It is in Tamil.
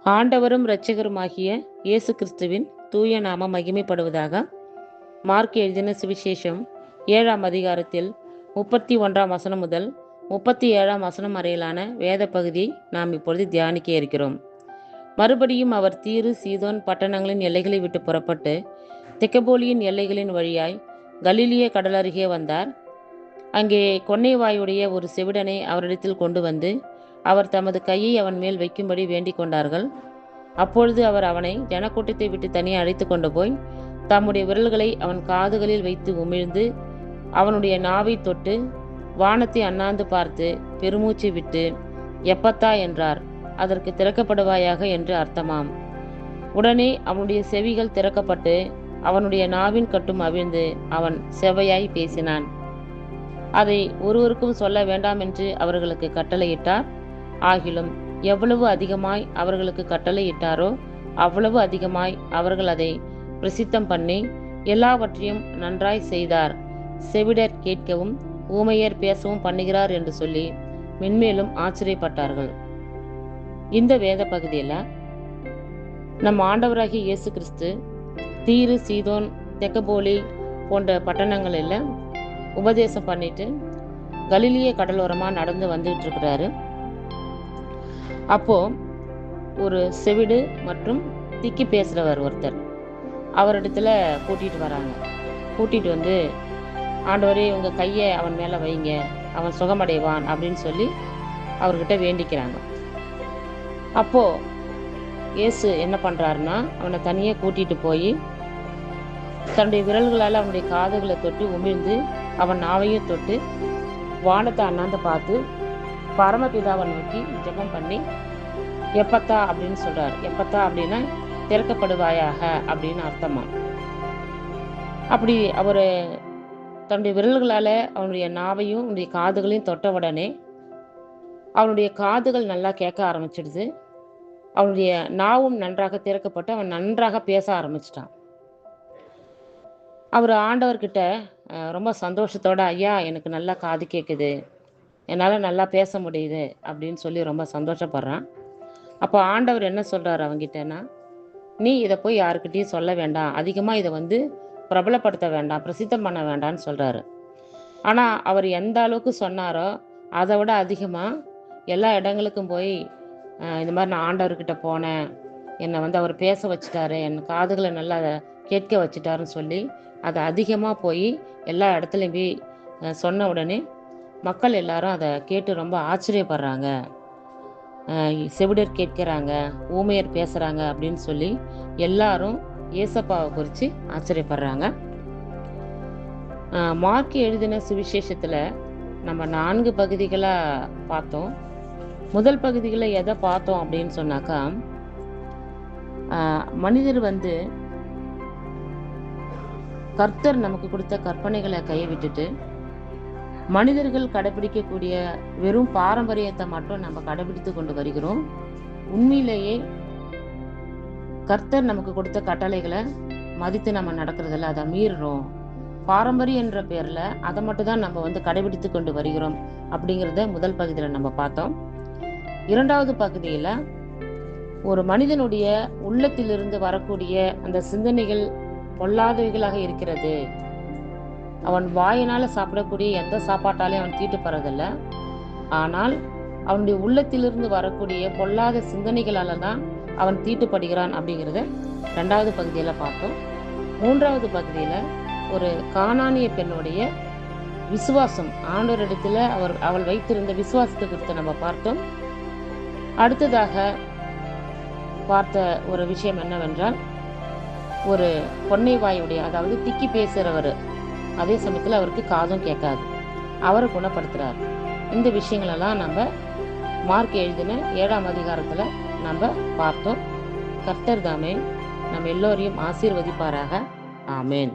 ஆண்டவரும் இரட்சகருமாகிய இயேசு கிறிஸ்துவின் தூய நாமம் மகிமைப்படுவதாக. மார்க் எழுதின சுவிசேஷம் 7ஆம் அதிகாரத்தில் 31ஆம் வசனம் முதல் 37ஆம் வசனம் வரையிலான வேத பகுதியை நாம் இப்பொழுது தியானிக்க இருக்கிறோம். மறுபடியும் அவர் தீரு சீதோன் பட்டணங்களின் எல்லைகளை விட்டு புறப்பட்டு தெக்கப்போலியின் எல்லைகளின் வழியாய் கலிலிய கடலருகே வந்தார். அங்கே கொன்னைவாயுடைய ஒரு செவிடனை அவரிடத்தில் கொண்டு வந்து அவர் தமது கையை அவன் மேல் வைக்கும்படி வேண்டிக் கொண்டார்கள். அப்பொழுது அவர் அவனை ஜனக்கூட்டத்தை விட்டு தனியே அழைத்து கொண்டு போய் தம்முடைய விரல்களை அவன் காதுகளில் வைத்து உமிழ்ந்து அவனுடைய நாவை தொட்டு வானத்தை அண்ணாந்து பார்த்து பெருமூச்சு விட்டு எப்பத்தா என்றார். அதற்கு திறக்கப்படுவாயாக என்று அர்த்தமாம். உடனே அவனுடைய செவிகள் திறக்கப்பட்டு அவனுடைய நாவின் கட்டும் அவிழ்ந்து அவன் செவ்வையாய் பேசினான். அதை ஒருவருக்கும் சொல்ல வேண்டாம் என்று அவர்களுக்கு கட்டளையிட்டார். ஆகிலும் எவ்வளவு அதிகமாய் அவர்களுக்கு கட்டளையிட்டாரோ அவ்வளவு அதிகமாய் அவர்கள் அதை பிரசித்தம் பண்ணி எல்லாவற்றையும் நன்றாய் செய்தார். செவிடர் கேட்கவும் ஊமையர் பேசவும் பண்ணுகிறார் என்று சொல்லி மென்மேலும் ஆச்சரியப்பட்டார்கள். இந்த வேத பகுதியில் நம் ஆண்டவராகிய இயேசு கிறிஸ்து தீரு சீதோன் தெக்கப்போலி போன்ற பட்டணங்களில் உபதேசம் பண்ணிட்டு கலிலிய கடலோரமாக நடந்து வந்துட்டு இருக்கிறாரு. அப்போ ஒரு செவிடு மற்றும் திக்கி பேசுகிறவர் ஒருத்தர் அவரிடத்துல கூட்டிகிட்டு வராங்க. கூட்டிகிட்டு வந்து ஆண்டவரே உங்கள் கையை அவன் மேலே வைங்க, அவன் சுகமடைவான் அப்படின்னு சொல்லி அவர்கிட்ட வேண்டிக்கிறாங்க. அப்போது இயேசு என்ன பண்ணுறாருன்னா அவனை தனியாக கூட்டிகிட்டு போய் தன்னுடைய விரல்களால் அவனுடைய காதுகளை தொட்டு உமிழ்ந்து அவன் நாவையும் தொட்டு வானத்தை அண்ணாந்து பார்த்து பரமபிதாவை நோக்கி ஜெபம் பண்ணி எப்பத்தா அப்படின்னு சொல்றாரு. எப்பத்தா அப்படின்னா திறக்கப்படுவாயாக அப்படின்னு அர்த்தமா. அப்படி அவர் தன்னுடைய விரல்களால் அவனுடைய நாவையும் அவனுடைய காதுகளையும் தொட்ட உடனே அவனுடைய காதுகள் நல்லா கேட்க ஆரம்பிச்சிடுது. அவனுடைய நாவும் நன்றாக திறக்கப்பட்டு அவன் நன்றாக பேச ஆரம்பிச்சிட்டான். அவர் ஆண்டவர்கிட்ட ரொம்ப சந்தோஷத்தோட ஐயா எனக்கு நல்லா காது கேட்குது, என்னால் நல்லா பேச முடியுது அப்படின்னு சொல்லி ரொம்ப சந்தோஷப்படுறான். அப்போ ஆண்டவர் என்ன சொல்கிறார் அவங்கிட்டன்னா, நீ இதை போய் யாருக்கிட்டையும் சொல்ல வேண்டாம், அதிகமாக இதை பிரபலப்படுத்த வேண்டாம், பிரசித்தம் பண்ண வேண்டாம்னு சொல்கிறாரு. ஆனால் அவர் எந்த அளவுக்கு சொன்னாரோ அதை விட அதிகமாக எல்லா இடங்களுக்கும் போய் இந்த மாதிரி நான் ஆண்டவர்கிட்ட போனேன், என்னை அவர் பேச வச்சுட்டாரு, என் காதுகளை நல்லா கேட்க வச்சுட்டாருன்னு சொல்லி அதை அதிகமாக போய் எல்லா இடத்துலையும் போய் சொன்ன உடனே மக்கள் எல்லாரும் அதை கேட்டு ரொம்ப ஆச்சரியப்படுறாங்க. செவிடர் கேட்கிறாங்க, ஊமையர் பேசுகிறாங்க அப்படின்னு சொல்லி எல்லாரும் ஏசப்பாவை குறித்து ஆச்சரியப்படுறாங்க. மார்க் எழுதின சுவிசேஷத்தில் நம்ம 4 பகுதிகளாக பார்த்தோம். முதல் பகுதிகளில் எதை பார்த்தோம் அப்படின்னு சொன்னாக்கா, மனிதர் கர்த்தர் நமக்கு கொடுத்த கற்பனைகளை கையை விட்டுட்டு மனிதர்கள் கடைபிடிக்கக்கூடிய வெறும் பாரம்பரியத்தை மட்டும் நம்ம கடைபிடித்து கொண்டு வருகிறோம். உண்மையிலேயே கர்த்தர் நமக்கு கொடுத்த கட்டளைகளை மதித்து நம்ம நடக்கிறதில்ல, அதை மீறுறோம். பாரம்பரியம் என்ற பேரில் அதை மட்டும் தான் நம்ம கடைபிடித்து கொண்டு வருகிறோம் அப்படிங்கிறத முதல் பகுதியில் நம்ம பார்த்தோம். 2வது பகுதியில் ஒரு மனிதனுடைய உள்ளத்திலிருந்து வரக்கூடிய அந்த சிந்தனைகள் பொல்லாதவைகளாக இருக்கிறது. அவன் வாயினால் சாப்பிடக்கூடிய எந்த சாப்பாட்டாலையும் அவன் தீட்டுப்படுறதில்லை, ஆனால் அவனுடைய உள்ளத்திலிருந்து வரக்கூடிய பொல்லாத சிந்தனைகளால தான் அவன் தீட்டுப்படுகிறான் அப்படிங்கிறத 2வது பகுதியில் பார்த்தோம். 3வது பகுதியில் ஒரு கானானிய பெண்ணுடைய விசுவாசம், ஆண்டவரிடத்தில் அவள் வைத்திருந்த விசுவாசத்தை குறித்து நம்ம பார்த்தோம். அடுத்ததாக பார்த்த ஒரு விஷயம் என்னவென்றால், ஒரு கொன்னைவாயுடைய, அதாவது திக்கி பேசுகிறவர், அதே சமயத்தில் அவருக்கு காதும் கேட்காது, அவரை குணப்படுத்துகிறார். இந்த விஷயங்களெல்லாம் நம்ம மார்க் எழுதின 7ஆம் அதிகாரத்தில் நம்ம பார்த்தோம். கர்த்தர் தாமே நம்ம எல்லோரையும் ஆசீர்வதிப்பாராக. ஆமேன்.